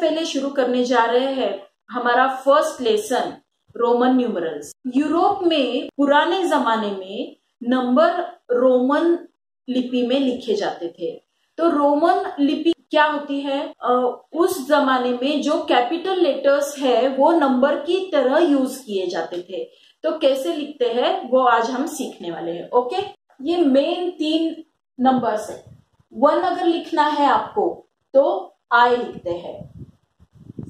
पहले शुरू करने जा रहे हैं हमारा first lesson Roman numerals. Europe में पुराने जमाने में नंबर रोमन लिपि में लिखे जाते थे। तो रोमन लिपि क्या होती है? उस जमाने में जो कैपिटल लेटर्स है वो नंबर की तरह यूज किए जाते थे। तो कैसे लिखते हैं वो आज हम सीखने वाले हैं। ओके, ये मेन 3 नंबर्स है। 1 अगर लिखना है आपको तो आई लिखते हैं,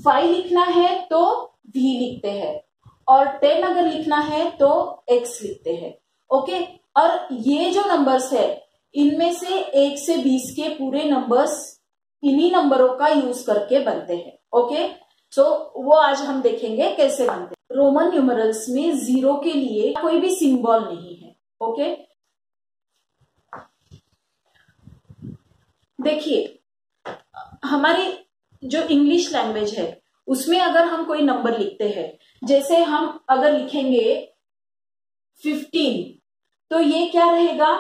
5 लिखना है तो वी लिखते हैं, और 10 अगर लिखना है तो एक्स लिखते हैं। ओके, और ये जो नंबर्स है इनमें से 1 से 20 के पूरे नंबर्स इन्हीं नंबरों का यूज करके बनते हैं। ओके, सो वो आज हम देखेंगे कैसे बनते हैं। रोमन न्यूमरल्स में 0 के लिए कोई भी सिंबल नहीं है। ओके, देखिए हमारी जो इंग्लिश लैंग्वेज है उसमें अगर हम कोई नंबर लिखते हैं, जैसे हम अगर लिखेंगे 15, तो ये क्या रहेगा?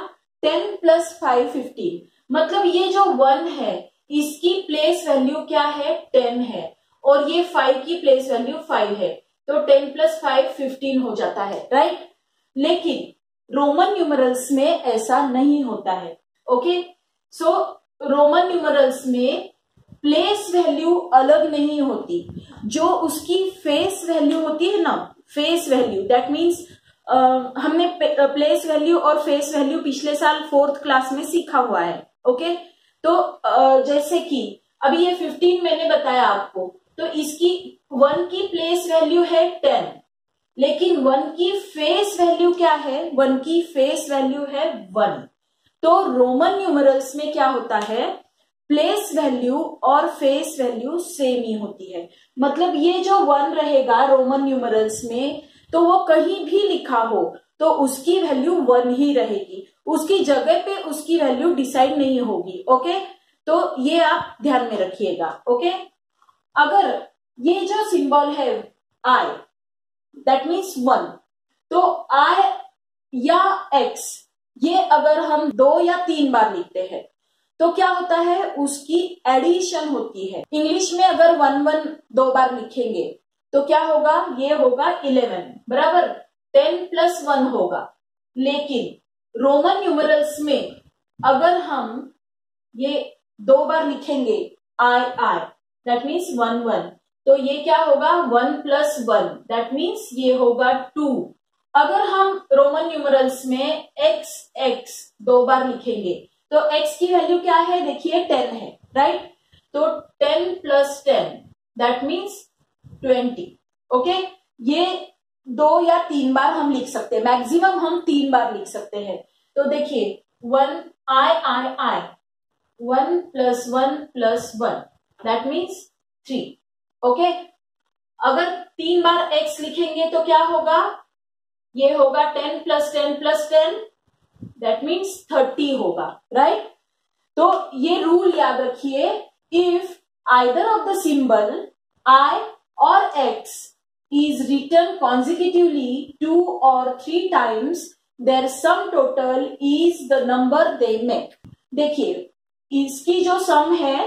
10 + 5 15। मतलब ये जो 1 है इसकी प्लेस वैल्यू क्या है? 10 है, और ये 5 की प्लेस वैल्यू 5 है, तो 10 + 5 15 हो जाता है, राइट। लेकिन रोमन न्यूमरल्स में ऐसा नहीं होता है। ओके, सो रोमन न्यूमरल्स में प्लेस वैल्यू अलग नहीं होती, जो उसकी फेस वैल्यू होती है ना, फेस वैल्यू, दैट मीन्स हमने प्लेस वैल्यू और फेस वैल्यू पिछले साल 4th क्लास में सीखा हुआ है। ओके, तो जैसे कि अभी ये 15 मैंने बताया आपको, तो इसकी 1 की प्लेस वैल्यू है 10, लेकिन 1 की फेस वैल्यू क्या है? 1 की फेस वैल्यू है 1। तो रोमन न्यूमरल्स में क्या होता है? प्लेस वैल्यू और फेस वैल्यू सेम ही होती है। मतलब ये जो 1 रहेगा रोमन न्यूमरल्स में, तो वो कहीं भी लिखा हो तो उसकी वैल्यू 1 ही रहेगी, उसकी जगह पे उसकी वैल्यू डिसाइड नहीं होगी। ओके, तो ये आप ध्यान में रखिएगा। ओके, अगर ये जो सिंबल है आई, दैट मीन्स 1, तो आई या एक्स ये अगर हम 2 या 3 बार लिखते हैं तो क्या होता है? उसकी एडिशन होती है। इंग्लिश में अगर 1 1 2 बार लिखेंगे तो क्या होगा? ये होगा 11 बराबर 10 + 1 होगा। लेकिन रोमन न्यूमरल्स में अगर हम ये 2 बार लिखेंगे आई आई, दैट मीन्स 1 1, तो ये क्या होगा? 1 + 1, दैट मीन्स ये होगा 2। अगर हम रोमन न्यूमरल्स में एक्स एक्स 2 बार लिखेंगे तो एक्स की वैल्यू क्या है? देखिए 10 है, राइट। तो 10 + 10 दैट मीन्स 20। ओके, ये 2 या 3 बार हम लिख सकते हैं, मैक्सिमम हम 3 बार लिख सकते हैं। तो देखिए 1 आई आई आई, 1 + 1 + 1 दैट मीन्स 3। ओके, अगर 3 बार x लिखेंगे तो क्या होगा? ये होगा 10 + 10 + 10 दैट मीन्स 30 होगा, राइट। तो ये रूल याद रखिए, if either of the symbol I or X is written consecutively 2 or 3 times, their sum total is the number they make। देखिए इसकी जो सम है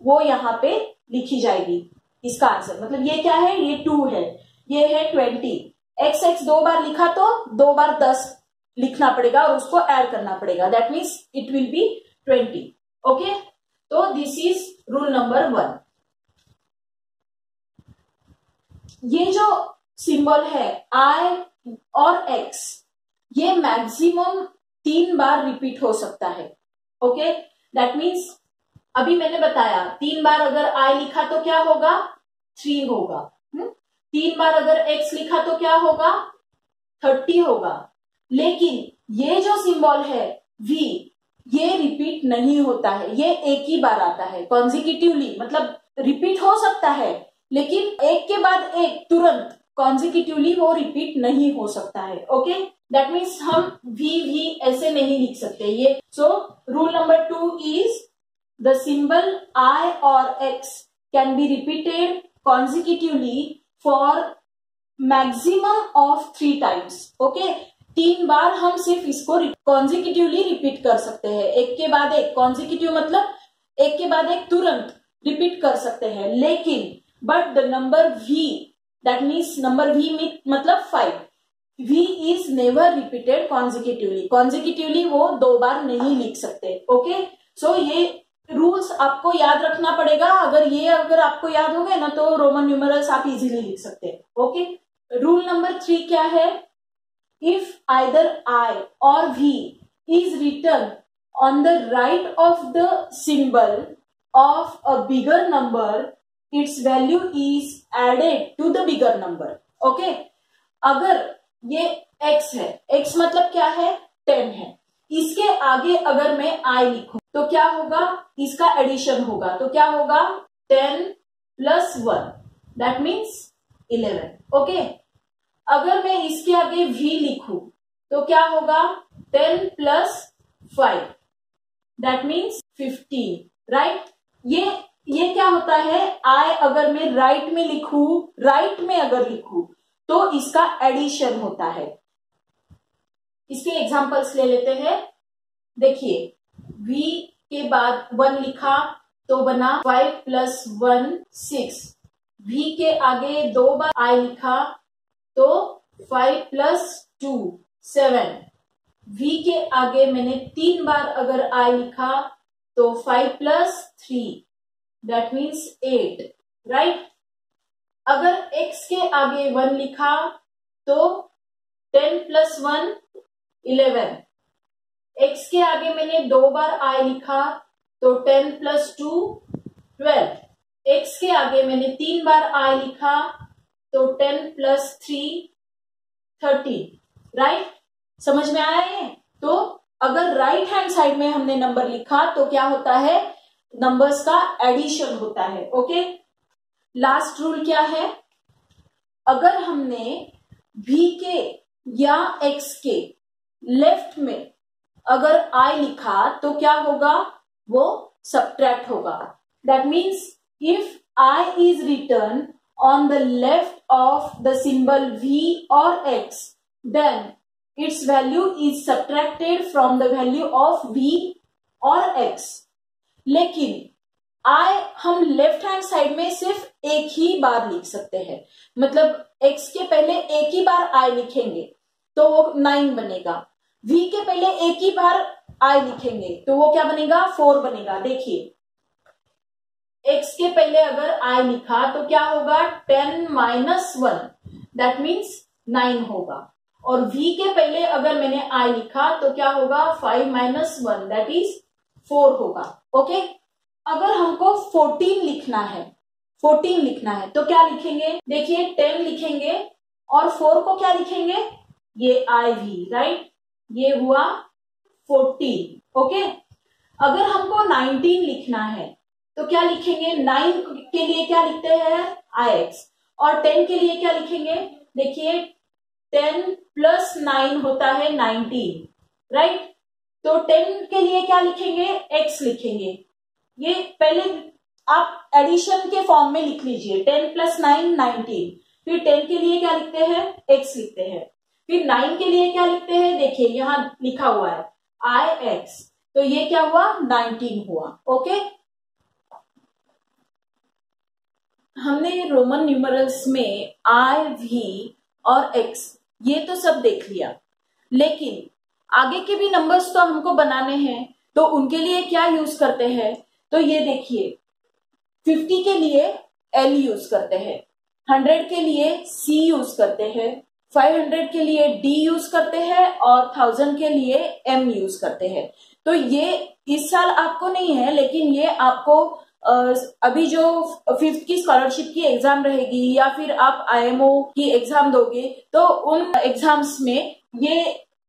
वो यहाँ पे लिखी जाएगी, इसका आंसर। मतलब ये क्या है? ये 2 है, ये है 20। एक्स एक्स 2 बार लिखा तो 2 बार 10 लिखना पड़ेगा और उसको ऐड करना पड़ेगा, that means it will be 20। Okay, तो दिस इज रूल नंबर 1। ये जो सिंबल है आई और एक्स, ये मैक्सिमम 3 बार रिपीट हो सकता है। ओके, दैट मीन्स अभी मैंने बताया 3 बार अगर आई लिखा तो क्या होगा? 3 होगा। 3 बार अगर एक्स लिखा तो क्या होगा? 30 होगा। लेकिन ये जो सिंबल है वी, ये रिपीट नहीं होता है, ये एक ही बार आता है कॉन्जिक्यूटिवली। मतलब रिपीट हो सकता है लेकिन एक के बाद एक तुरंत कॉन्जिक्यूटिवली वो रिपीट नहीं हो सकता है। ओके, दैट मीन्स हम भी ऐसे नहीं लिख सकते ये। So rule number 2 is the symbol I और X can be repeated consecutively for maximum of 3 times। Okay, 3 बार हम सिर्फ इसको consecutively रिपीट कर सकते हैं, एक के बाद एक। consecutive मतलब एक के बाद एक तुरंत, रिपीट कर सकते हैं, लेकिन but the number v, that means number v मतलब 5, v is never repeated consecutively. Consecutively वो 2 बार नहीं लिख सकते। ओके, सो ये रूल्स आपको याद रखना पड़ेगा। अगर आपको याद हो गए ना तो रोमन न्यूमरल्स आप इजीली लिख सकते हैं। ओके, रूल नंबर 3 क्या है? If either I or V is written on the right of the symbol of a bigger number, its value is added to the bigger number. Okay, अगर ये x है, x मतलब क्या है? 10 है, इसके आगे अगर मैं I लिखूं तो क्या होगा? इसका एडिशन होगा, तो क्या होगा? 10 plus 1, that means 11. ओके, अगर मैं इसके आगे v लिखूं तो क्या होगा? 10 plus 5, that means 15, राइट? ये क्या होता है? I अगर मैं राइट में अगर लिखूं तो इसका एडिशन होता है। इसके एग्जांपल्स ले लेते हैं। देखिए, v के बाद 1 लिखा तो बना 5 plus 1 6, v के आगे 2 बार I लिखा तो 5 plus 2 7, v के आगे मैंने 3 बार अगर I लिखा तो 5 plus 3, that means 8, राइट? अगर x के आगे 1 लिखा तो 10 plus 1 11, x के आगे मैंने 2 बार I लिखा तो 10 plus 2 12, x के आगे मैंने 3 बार I लिखा तो 10 plus 3 13, राइट? समझ में आया ये? तो अगर राइट हैंड साइड में हमने नंबर लिखा तो क्या होता है? नंबर्स का एडिशन होता है। ओके, लास्ट रूल क्या है? अगर हमने v के या x के लेफ्ट में अगर I लिखा तो क्या होगा? वो सब्ट्रैक्ट होगा। That means if I is written on the left of the symbol v or x, then its value is subtracted from the value of v or x. लेकिन हम लेफ्ट हैंड साइड में सिर्फ एक ही बार लिख सकते हैं, मतलब x के पहले एक ही बार I लिखेंगे तो वो 9 बनेगा, v के पहले एक ही बार I लिखेंगे तो वो क्या बनेगा? 4 बनेगा। देखिए, x के पहले अगर I लिखा तो क्या होगा? 10 minus 1, दैट मीन्स 9 होगा, और v के पहले अगर मैंने I लिखा तो क्या होगा? 5 minus 1, दैट इज 4 होगा। ओके, अगर हमको 14 लिखना है तो क्या लिखेंगे? देखिए, 10 लिखेंगे और 4 को क्या लिखेंगे? ये IV, राइट? ये हुआ 14। ओके, अगर हमको 19 लिखना है तो क्या लिखेंगे? 9 के लिए क्या लिखते हैं? IX, और 10 के लिए क्या लिखेंगे? देखिए, 10 plus 9 होता है 19, राइट? तो 10 के लिए क्या लिखेंगे? X लिखेंगे। ये पहले आप एडिशन के फॉर्म में लिख लीजिए, 10 plus 9 19, फिर 10 के लिए क्या लिखते हैं? X लिखते हैं, फिर 9 के लिए क्या लिखते हैं? देखिए, यहां लिखा हुआ है IX, तो ये क्या हुआ? 19 हुआ। ओके, हमने रोमन न्यूमरल्स में I, V और X ये तो सब देख लिया, लेकिन आगे के भी नंबर्स तो हमको बनाने हैं, तो उनके लिए क्या यूज करते हैं? तो ये देखिए, 50 के लिए L यूज करते हैं, 100 के लिए C यूज करते हैं, 500 के लिए D यूज करते हैं और 1000 के लिए M यूज करते हैं। तो ये इस साल आपको नहीं है, लेकिन ये आपको अभी जो 5th की स्कॉलरशिप की एग्जाम रहेगी या फिर आप IMO की एग्जाम दोगे तो उन एग्जाम्स में ये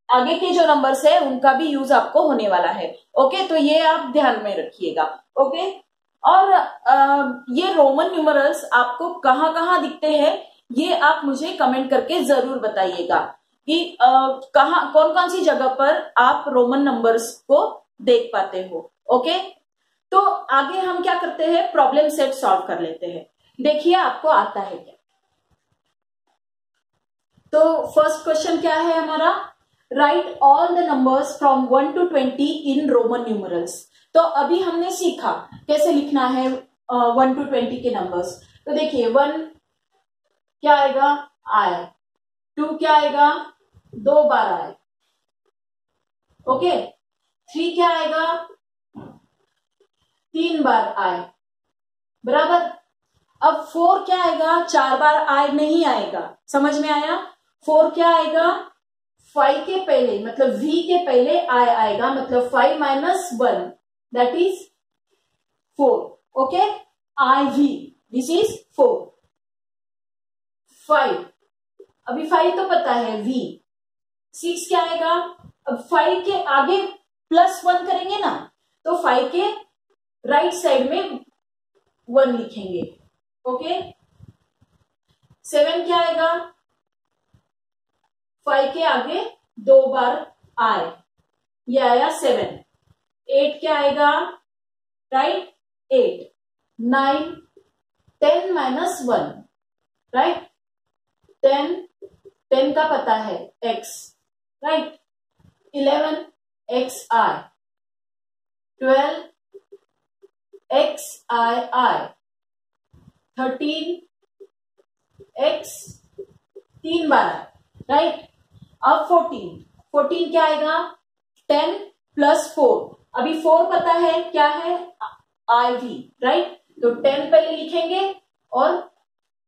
आगे के जो नंबर्स है उनका भी यूज आपको होने वाला है। ओके, तो ये आप ध्यान में रखिएगा। ओके, और ये रोमन न्यूमरल्स आपको कहाँ कहाँ दिखते हैं ये आप मुझे कमेंट करके जरूर बताइएगा कि कहाँ कौन कौन सी जगह पर आप रोमन नंबर्स को देख पाते हो। ओके, तो आगे हम क्या करते हैं? प्रॉब्लम सेट सॉल्व कर लेते हैं। देखिए, आपको आता है क्या? तो फर्स्ट क्वेश्चन क्या है हमारा? Right all the numbers from 1 to 20 in Roman numerals. तो अभी हमने सीखा कैसे लिखना है 1 to 20 के नंबर्स। तो देखिए 1 क्या आएगा, आए। 2 क्या आएगा, 2 बार आए। ओके। 3 क्या आएगा, 3 बार आए, बराबर। अब 4 क्या आएगा, 4 बार आए नहीं आएगा, समझ में आया। 4 क्या आएगा, 5 के पहले मतलब v के पहले आए आएगा, मतलब 5 minus 1 that is 4। Okay, I we this is 4। 5 अभी 5 तो पता है v। 6 क्या आएगा, अब 5 के आगे +1 करेंगे ना, तो 5 के राइट साइड में 1 लिखेंगे। ओके। 7 क्या आएगा, 5 के आगे 2 बार आए, ये आया 7। 8 क्या आएगा, राइट, 8। 9 10 minus 1, right. 10 का पता है x, right. 11 x i, 12 x i, 13 x 3 बार आए, राइट। अब 14 क्या आएगा, 10 प्लस 4। अभी 4 पता है क्या है, IV, राइट। तो 10 पहले लिखेंगे और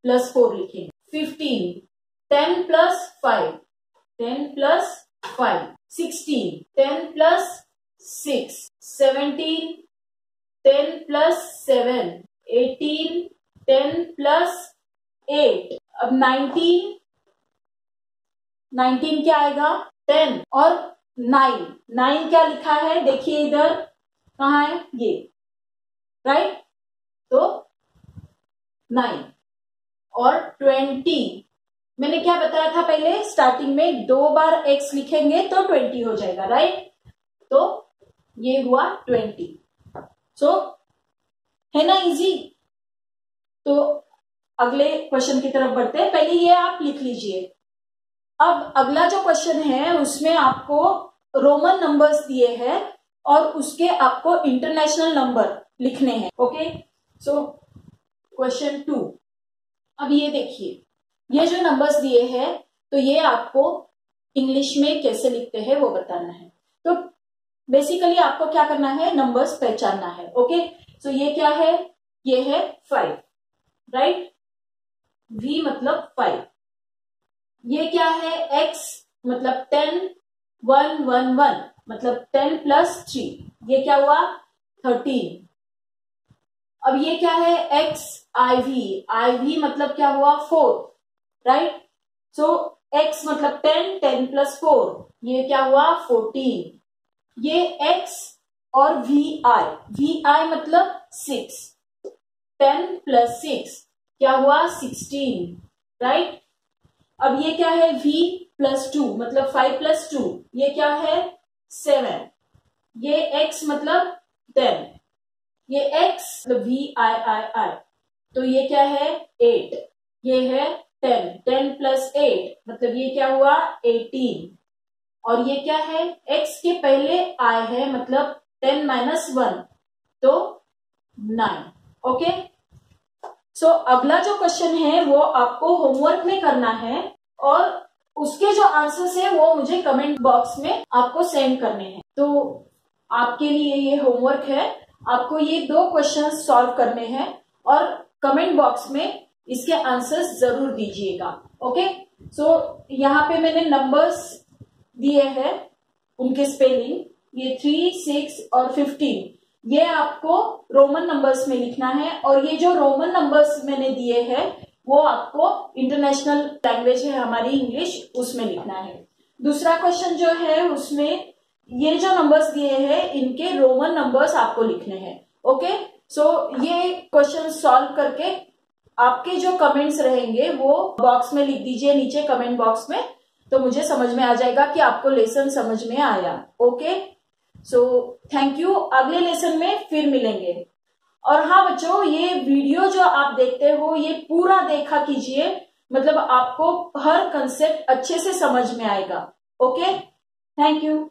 +4 लिखेंगे। 15 10 plus 5, 10 plus 5। 16 10 plus 6। 17 10 plus 7। 18 10 plus 8। अब 19 क्या आएगा, 10 और 9 क्या लिखा है, देखिए इधर कहाँ है, ये, राइट। तो 9 और 20, मैंने क्या बताया था पहले स्टार्टिंग में, 2 बार x लिखेंगे तो 20 हो जाएगा, राइट। तो ये हुआ 20। सो है ना इजी। तो अगले क्वेश्चन की तरफ बढ़ते हैं, पहले ये आप लिख लीजिए। अब अगला जो क्वेश्चन है उसमें आपको रोमन नंबर्स दिए हैं और उसके आपको इंटरनेशनल नंबर लिखने हैं। Okay, so question 2। अब ये देखिए, ये जो नंबर्स दिए हैं तो ये आपको इंग्लिश में कैसे लिखते हैं वो बताना है। तो बेसिकली आपको क्या करना है, नंबर्स पहचानना है। ओके, सो ये क्या है, ये है 5, राइट। V मतलब 5। ये क्या है, X मतलब 10, 1 1 1 मतलब 10 प्लस 3, ये क्या हुआ 13। अब ये क्या है, X IV मतलब क्या हुआ 4, राइट। सो X मतलब 10, 10 प्लस 4, ये क्या हुआ 14। ये X और VI मतलब 6, 10 प्लस 6 क्या हुआ 16, राइट। अब ये क्या है, V प्लस 2 मतलब 5 प्लस 2, ये क्या है 7। ये X मतलब 10, ये X मतलब VI, तो ये क्या है 8। ये है 10, 10 प्लस 8 मतलब ये क्या हुआ 18। और ये क्या है, X के पहले I है मतलब 10 माइनस 1 तो 9। ओके, सो अगला जो क्वेश्चन है वो आपको होमवर्क में करना है और उसके जो आंसर्स है वो मुझे कमेंट बॉक्स में आपको सेंड करने हैं। तो आपके लिए ये होमवर्क है, आपको ये 2 क्वेश्चन सॉल्व करने हैं और कमेंट बॉक्स में इसके आंसर्स जरूर दीजिएगा। ओके, सो यहाँ पे मैंने नंबर्स दिए हैं, उनके स्पेलिंग, ये 3, 6 और 15, ये आपको रोमन नंबर्स में लिखना है। और ये जो रोमन नंबर्स मैंने दिए हैं वो आपको इंटरनेशनल लैंग्वेज है हमारी इंग्लिश, उसमें लिखना है। दूसरा क्वेश्चन जो है उसमें ये जो नंबर्स दिए हैं इनके रोमन नंबर्स आपको लिखने हैं। ओके, सो ये क्वेश्चन सॉल्व करके आपके जो कमेंट्स रहेंगे वो बॉक्स में लिख दीजिए नीचे कमेंट बॉक्स में, तो मुझे समझ में आ जाएगा कि आपको लेसन समझ में आया। ओके, सो थैंक यू, अगले लेसन में फिर मिलेंगे। और हाँ बच्चों, ये वीडियो जो आप देखते हो ये पूरा देखा कीजिए, मतलब आपको हर कंसेप्ट अच्छे से समझ में आएगा। Okay, thank you.